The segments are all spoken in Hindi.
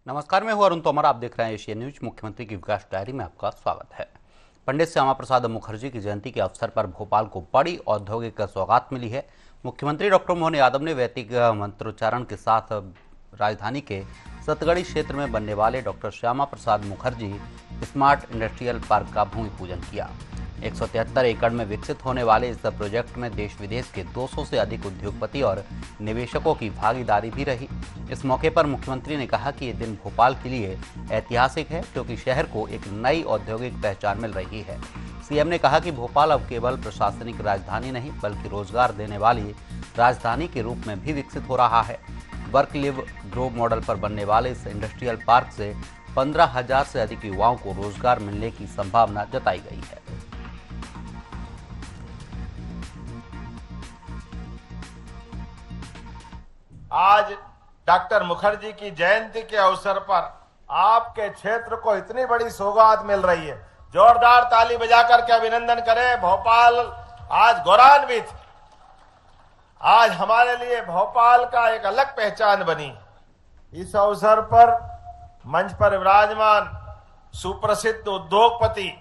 नमस्कार, मैं हूं अरुण तोमर। आप देख रहे हैं एशियन न्यूज। मुख्यमंत्री की विकास डायरी में आपका स्वागत है। पंडित श्यामा प्रसाद मुखर्जी की जयंती के अवसर पर भोपाल को बड़ी औद्योगिक सौगात मिली है। मुख्यमंत्री डॉक्टर मोहन यादव ने वैदिक मंत्रोच्चारण के साथ राजधानी के सतगड़ी क्षेत्र में बनने वाले doctor Shyama Prasad Mukherjee smart industrial park का भूमि पूजन किया। 173 एकड़ में विकसित होने वाले इस प्रोजेक्ट में देश विदेश के 200 से अधिक उद्योगपति और निवेशकों की भागीदारी भी रही। इस मौके पर मुख्यमंत्री ने कहा कि ये दिन भोपाल के लिए ऐतिहासिक है, क्योंकि शहर को एक नई औद्योगिक पहचान मिल रही है। सीएम ने कहा कि भोपाल अब केवल प्रशासनिक राजधानी नहीं, बल्कि रोजगार देने वाली राजधानी के रूप में भी विकसित हो रहा है। वर्क लिव ग्रो मॉडल पर बनने वाले इस इंडस्ट्रियल पार्क से 15,000 से अधिक युवाओं को रोजगार मिलने की संभावना जताई गई है। आज डॉक्टर मुखर्जी की जयंती के अवसर पर आपके क्षेत्र को इतनी बड़ी सौगात मिल रही है। जोरदार ताली बजाकर के अभिनंदन करें। भोपाल आज गौरवान्वित। आज हमारे लिए भोपाल का एक अलग पहचान बनी। इस अवसर पर मंच पर विराजमान सुप्रसिद्ध उद्योगपति,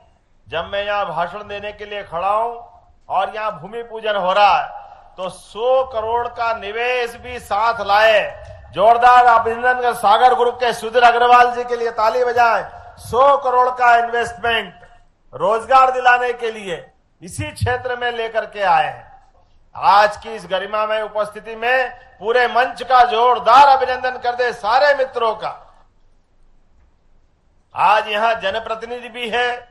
जब मैं यहाँ भाषण देने के लिए खड़ा हूं और यहाँ भूमि पूजन हो रहा है, तो 100 करोड़ का निवेश भी साथ लाए। जोरदार अभिनंदन कर सागर ग्रुप के सुधीर अग्रवाल जी के लिए ताली बजाएं। 100 करोड़ का इन्वेस्टमेंट रोजगार दिलाने के लिए इसी क्षेत्र में लेकर के आए हैं। आज की इस गरिमामय उपस्थिति में पूरे मंच का जोरदार अभिनंदन कर दे सारे मित्रों का। आज यहां जनप्रतिनिधि भी है,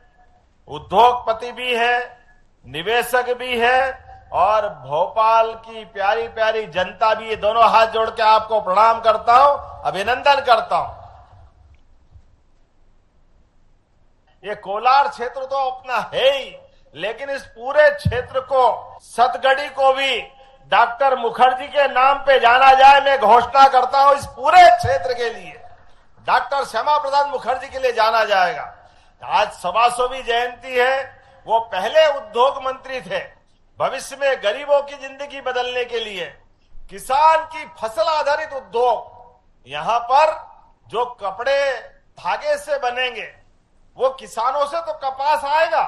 उद्योगपति भी है, निवेशक भी है और भोपाल की प्यारी प्यारी जनता भी। ये दोनों हाथ जोड़ के आपको प्रणाम करता हूं, अभिनंदन करता हूं। ये कोलार क्षेत्र तो अपना है ही, लेकिन इस पूरे क्षेत्र को, सतगड़ी को भी डॉक्टर मुखर्जी के नाम पे जाना जाए। मैं घोषणा करता हूं, इस पूरे क्षेत्र के लिए डॉक्टर श्यामा प्रसाद मुखर्जी के लिए जाना जाएगा। आज 125वीं जयंती है। वो पहले उद्योग मंत्री थे। भविष्य में गरीबों की जिंदगी बदलने के लिए किसान की फसल आधारित उद्योग, यहां पर जो कपड़े धागे से बनेंगे वो किसानों से तो कपास आएगा,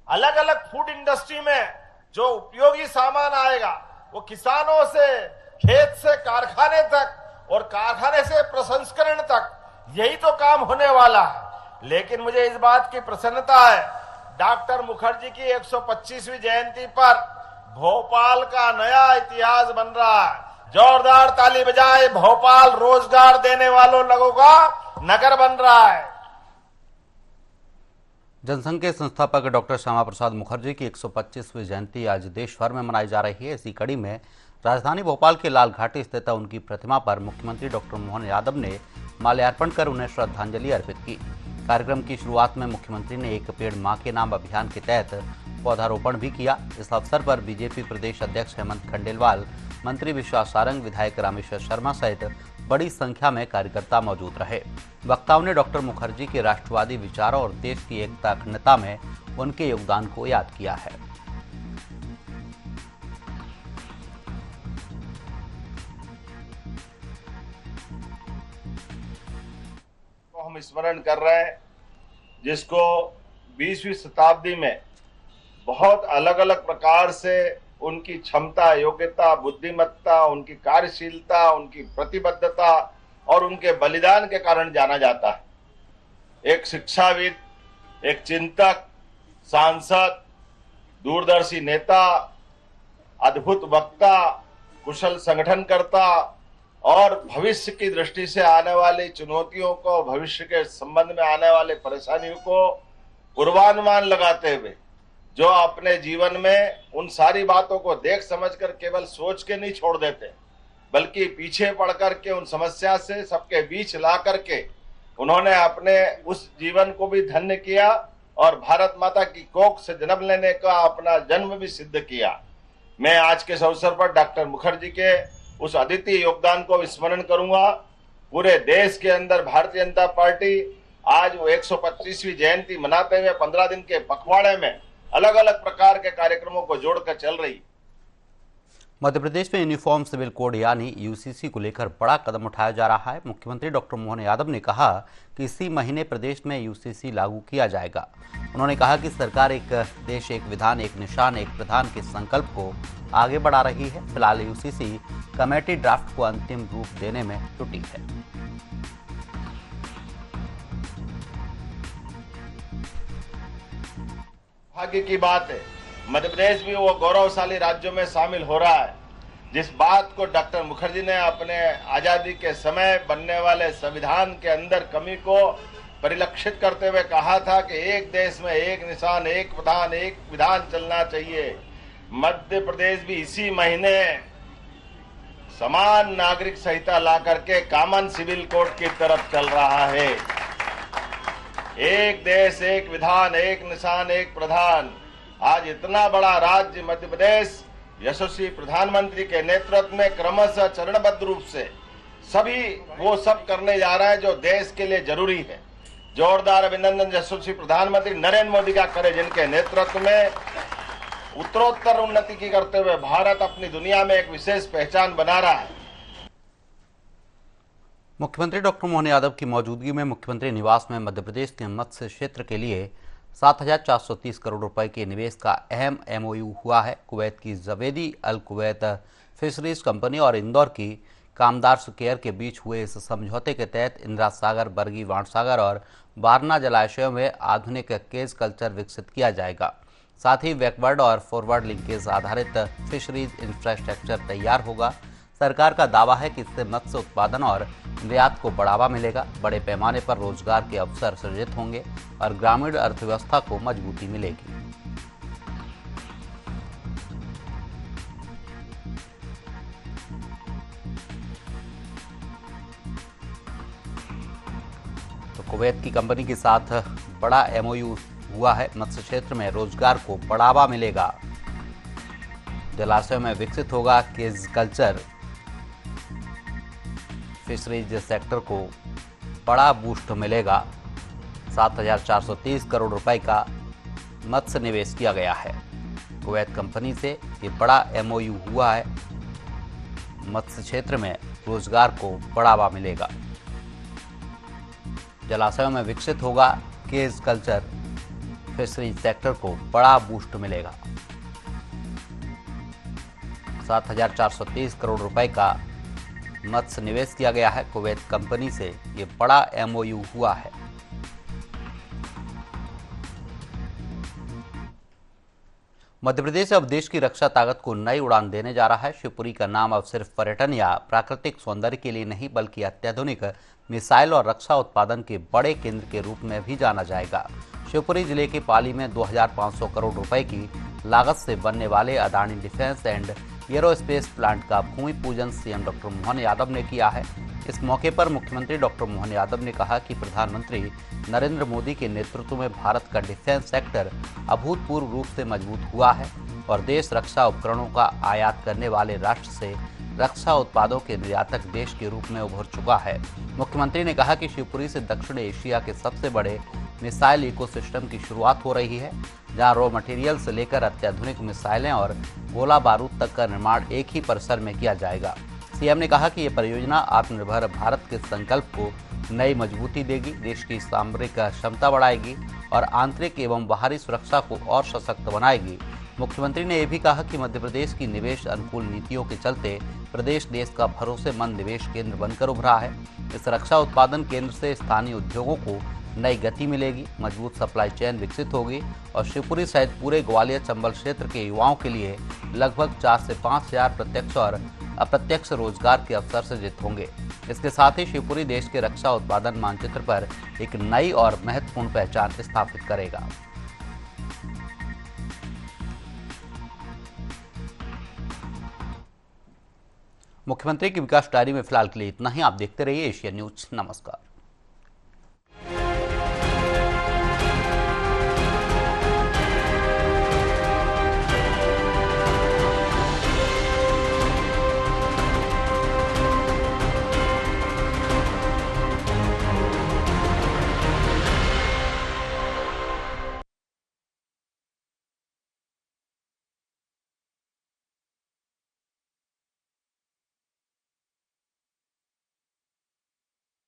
अलग अलग फूड इंडस्ट्री में जो उपयोगी सामान आएगा वो किसानों से, खेत से कारखाने तक और कारखाने से प्रसंस्करण तक, यही तो काम होने वाला है। लेकिन मुझे इस बात की प्रसन्नता है, डॉक्टर मुखर्जी की 125वीं जयंती पर भोपाल का नया इतिहास बन रहा है। जोरदार ताली बजाए। भोपाल रोजगार देने वालों लोगों का नगर बन रहा है। जनसंघ के संस्थापक डॉक्टर श्यामा प्रसाद मुखर्जी की 125वीं जयंती आज देश भर में मनाई जा रही है। इसी कड़ी में राजधानी भोपाल के लाल घाटी स्थित उनकी प्रतिमा पर मुख्यमंत्री डॉक्टर मोहन यादव ने माल्यार्पण कर उन्हें श्रद्धांजलि अर्पित की। कार्यक्रम की शुरुआत में मुख्यमंत्री ने एक पेड़ मां के नाम अभियान के तहत पौधारोपण भी किया। इस अवसर पर बीजेपी प्रदेश अध्यक्ष हेमंत खंडेलवाल, मंत्री विश्वास सारंग, विधायक रामेश्वर शर्मा सहित बड़ी संख्या में कार्यकर्ता मौजूद रहे। वक्ताओं ने डॉक्टर मुखर्जी के राष्ट्रवादी विचारों और देश की एकता अखंडता में उनके योगदान को याद किया है। हम स्मरण कर रहे हैं, जिसको 20वीं शताब्दी में बहुत अलग अलग प्रकार से उनकी क्षमता, योग्यता, बुद्धिमत्ता, उनकी कार्यशीलता, उनकी प्रतिबद्धता और उनके बलिदान के कारण जाना जाता है। एक शिक्षाविद, एक चिंतक, सांसद, दूरदर्शी नेता, अद्भुत वक्ता, कुशल संगठनकर्ता और भविष्य की दृष्टि से आने वाली चुनौतियों को, भविष्य के संबंध में आने वाले परेशानियों को पूर्वानुमान लगाते हुए जो अपने जीवन में उन सारी बातों को देख समझकर केवल सोच के नहीं छोड़ देते, बल्कि पीछे पड़ करके उन समस्या से सबके बीच ला करके उन्होंने अपने उस जीवन को भी धन्य किया और भारत माता की कोख से जन्म लेने का अपना जन्म भी सिद्ध किया। मैं आज के इस अवसर पर डॉक्टर मुखर्जी के उस अद्वितीय योगदान को स्मरण करूंगा। पूरे देश के अंदर भारतीय जनता पार्टी आज वो 125वीं जयंती मनाते हुए 15 दिन के पखवाड़े में अलग अलग प्रकार के कार्यक्रमों को जोड़कर चल रही। मध्य प्रदेश में यूनिफॉर्म सिविल कोड यानी यूसीसी को लेकर बड़ा कदम उठाया जा रहा है। मुख्यमंत्री डॉक्टर मोहन यादव ने कहा कि इसी महीने प्रदेश में यूसीसी लागू किया जाएगा। उन्होंने कहा कि सरकार एक देश एक विधान एक निशान एक प्रधान के संकल्प को आगे बढ़ा रही है। फिलहाल यूसीसी कमेटी ड्राफ्ट को अंतिम रूप देने में जुटी है। भाग्य की बात है, मध्य प्रदेश भी वो गौरवशाली राज्यों में शामिल हो रहा है जिस बात को डॉक्टर मुखर्जी ने अपने आजादी के समय बनने वाले संविधान के अंदर कमी को परिलक्षित करते हुए कहा था कि एक देश में एक निशान एक प्रधान एक विधान चलना चाहिए। मध्य प्रदेश भी इसी महीने समान नागरिक संहिता ला करके कॉमन सिविल कोड की तरफ चल रहा है। एक देश एक विधान एक निशान एक प्रधान। आज इतना बड़ा राज्य मध्य प्रदेश यशस्वी प्रधानमंत्री के नेतृत्व में क्रमशः चरणबद्ध रूप से सभी वो सब करने जा रहा है जो देश के लिए जरूरी है। जोरदार अभिनंदन यशस्वी प्रधानमंत्री नरेंद्र मोदी का करे, जिनके नेतृत्व में उत्तरोत्तर उन्नति की करते हुए भारत अपनी दुनिया में एक विशेष पहचान बना रहा है। मुख्यमंत्री डॉक्टर मोहन यादव की मौजूदगी में मुख्यमंत्री निवास में मध्य प्रदेश के मत्स्य क्षेत्र के लिए 7,430 करोड़ रुपए के निवेश का अहम एमओयू हुआ है। कुवैत की जवेदी अल कुवैत फिशरीज कंपनी और इंदौर की कामदार केयर के बीच हुए इस समझौते के तहत इंदिरा सागर, बरगी, वाणसागर और बारना जलाशयों में आधुनिक केज कल्चर विकसित किया जाएगा। साथ ही बैकवर्ड और फॉरवर्ड लिंकेज आधारित फिशरीज इंफ्रास्ट्रक्चर तैयार होगा। सरकार का दावा है कि इससे मत्स्य उत्पादन और निर्यात को बढ़ावा मिलेगा, बड़े पैमाने पर रोजगार के अवसर सृजित होंगे और ग्रामीण अर्थव्यवस्था को मजबूती मिलेगी। तो कुवैत की कंपनी के साथ बड़ा एमओयू हुआ है। मत्स्य क्षेत्र में रोजगार को बढ़ावा मिलेगा, जलाशयों में विकसित होगा केज कल्चर, फिशरीज सेक्टर को बड़ा बूस्ट मिलेगा। 7,430 करोड़ रुपए का मत्स्य निवेश किया गया है। कुवैत कंपनी से ये बड़ा एमओयू हुआ है। मत्स्य क्षेत्र में रोजगार को बढ़ावा मिलेगा, जलाशयों में विकसित होगा केज कल्चर, फिशरीज सेक्टर को बड़ा बूस्ट मिलेगा। 7,430 करोड़ रुपए का मत्स्य निवेश किया गया है। कुवैत कंपनी से ये बड़ा एमओयू हुआ है। मध्य प्रदेश अब देश की रक्षा ताकत को नई उड़ान देने जा रहा है। शिवपुरी का नाम अब सिर्फ पर्यटन या प्राकृतिक सौंदर्य के लिए नहीं बल्कि अत्याधुनिक मिसाइल और रक्षा उत्पादन के बड़े केंद्र के रूप में भी जाना जाएगा। शिवपुरी जिले के पाली में 2,500 करोड़ रुपए की लागत से बनने वाले Adani defence and aerospace plant का भूमि पूजन सीएम डॉक्टर मोहन यादव ने किया है। इस मौके पर मुख्यमंत्री डॉक्टर मोहन यादव ने कहा कि प्रधानमंत्री नरेंद्र मोदी के नेतृत्व में भारत का डिफेंस सेक्टर अभूतपूर्व रूप से मजबूत हुआ है और देश रक्षा उपकरणों का आयात करने वाले राष्ट्र से रक्षा उत्पादों के निर्यातक देश के रूप में उभर चुका है। मुख्यमंत्री ने कहा कि शिवपुरी से दक्षिण एशिया के सबसे बड़े मिसाइल इकोसिस्टम की शुरुआत हो रही है, जहां रॉ मटेरियल से लेकर अत्याधुनिक मिसाइलें और गोला बारूद तक का निर्माण एक ही परिसर में किया जाएगा। सीएम ने कहा कि ये परियोजना आत्मनिर्भर भारत के संकल्प को नई मजबूती देगी, देश की सामरिक क्षमता बढ़ाएगी और आंतरिक एवं बाहरी सुरक्षा को और सशक्त बनाएगी। मुख्यमंत्री ने यह भी कहा कि मध्य प्रदेश की निवेश अनुकूल नीतियों के चलते प्रदेश देश का भरोसेमंद निवेश केंद्र बनकर उभरा है। इस रक्षा उत्पादन केंद्र से स्थानीय उद्योगों को नई गति मिलेगी, मजबूत सप्लाई चेन विकसित होगी और शिवपुरी सहित पूरे ग्वालियर चंबल क्षेत्र के युवाओं के लिए लगभग 4 से 5 हजार प्रत्यक्ष और अप्रत्यक्ष रोजगार के अवसर सृजित होंगे। इसके साथ ही शिवपुरी देश के रक्षा उत्पादन मानचित्र पर एक नई और महत्वपूर्ण पहचान स्थापित करेगा। मुख्यमंत्री की विकास डायरी में फिलहाल के लिए इतना ही। आप देखते रहिए एशिया न्यूज। नमस्कार।